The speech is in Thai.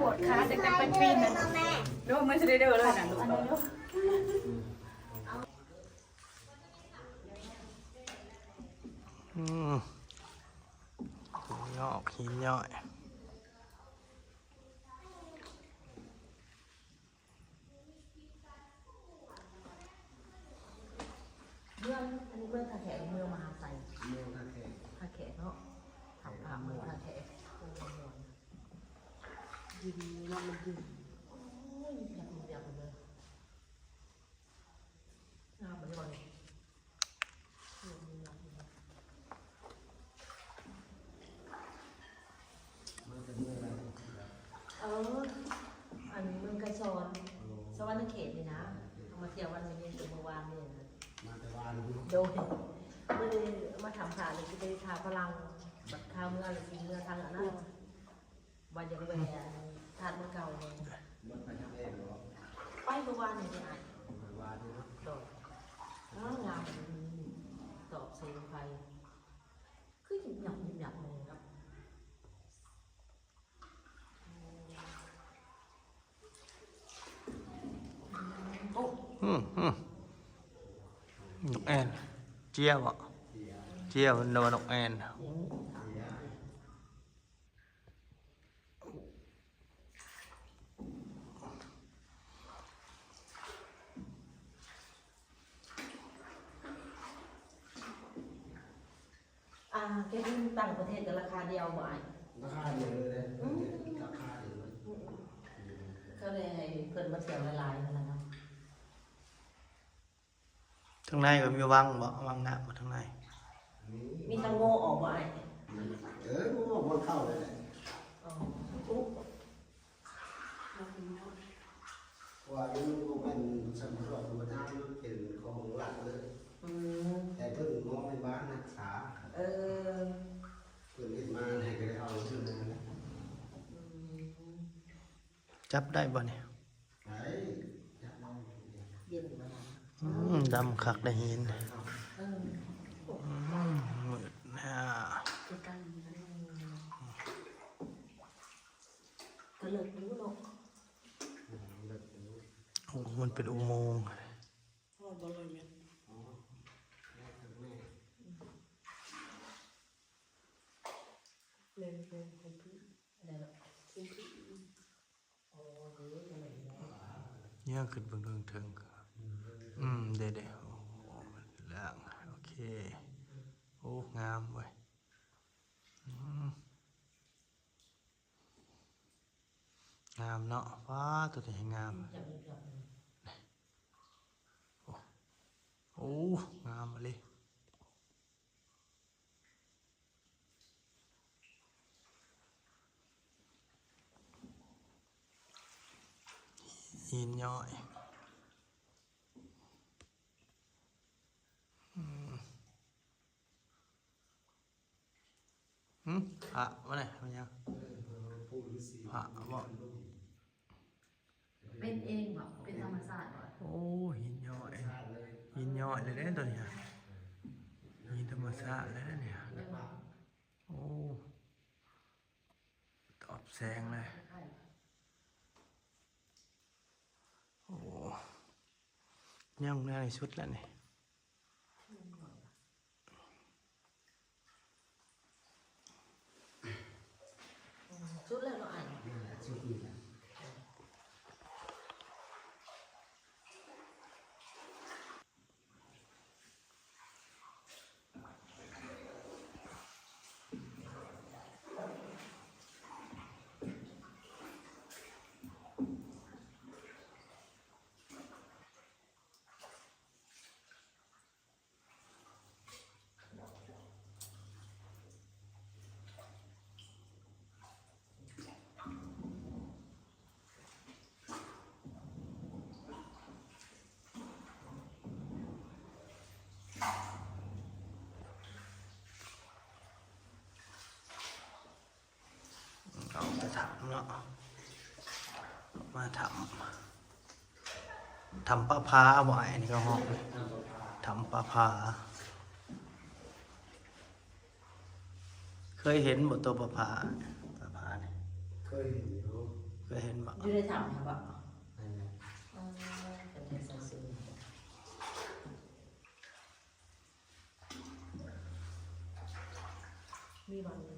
ปวดขาแต่เป็นปีนนะดูมันจะได้เด้อเลยนะลูกหินย่อยเมืองอันนี้เมืองท่าแขกเมืองมหาไซเมืองท่าแขกเนาะทำผ่าเมืองท่าแขกยินน้ำมันยินอยากเลยน้ำมันจะบอกอันเมืองไกรซอนสวรรค์เขตนี่นะเอามาเที่ยววันนี้เป็นเมื่อวานนี่นะโดยไม่ได้มาทำผ่าเลยที่ไปทาพลังบัดข้าวเมื่อหรือเมื่อทางอันนั้นวันยังแหวนทานเมื่อเก่าเลยไปเมื่อวานนี่ไงโดดงามตอบเสียงไฟคือหยิบหยับเลยครับนกแอนเจี๊ยบอ่ะเจี๊ยบมันโดนนกแอนแกกินต่างประเทศกับราคาเดียวบ่อยราคาเดียวเลยราคาเดียวเลยก็เลยให้เพิ่นมาเที่ยวละลายนั่นแหละเนาะทางในก็มีวังบ่วังน้ำมาทางในมีตังโง่ออกบ่อยกูบอกว่าเข้าเลยว่าอยู่เป็นสำรวจธรรมชาติเป็นของหลักเลยแต่เพิ่งมองเป็นบ้านนักศึกษาเพิ่งเห็นมาให้ก็ได้เอาชื่อนั้นจับได้บ่เนี่ยดำคักได้หินมืดนะก็เลิกรู้เนาะโอ้มันเป็นอุโมงค์เนี่ยขึ้นบนเรื่องถึงเด็ดโอ้ล่างโอเคโอ้งามเว้ยงามเนาะฟ้าตัวนี้งามโอ้งามเลยหินย่อยพระวะเนี่ยมันยังพระบอก เป็นเองแบบเป็นธรรมศาสตร์บ่โอ้หินย่อยหินย่อยเลยเนี่ยตัวเนี้ยหินธรรมชาติเลยเนี่ยโอ้ตอบแสงเลยโอ้ยังในชุดแล้วเนี่ยชุดแล้วเราอ่านเอามาทำเนาะมาทำปลาพาบ่อยนี่ก็ห้องทำปลาพาเคยเห็นบ่ตัวปลาพาเนี่ยเคยเห็นอยู่เคย อยู่ในถ้ำครับ นั่นแหละ เป็นเทศสื่อมีบาง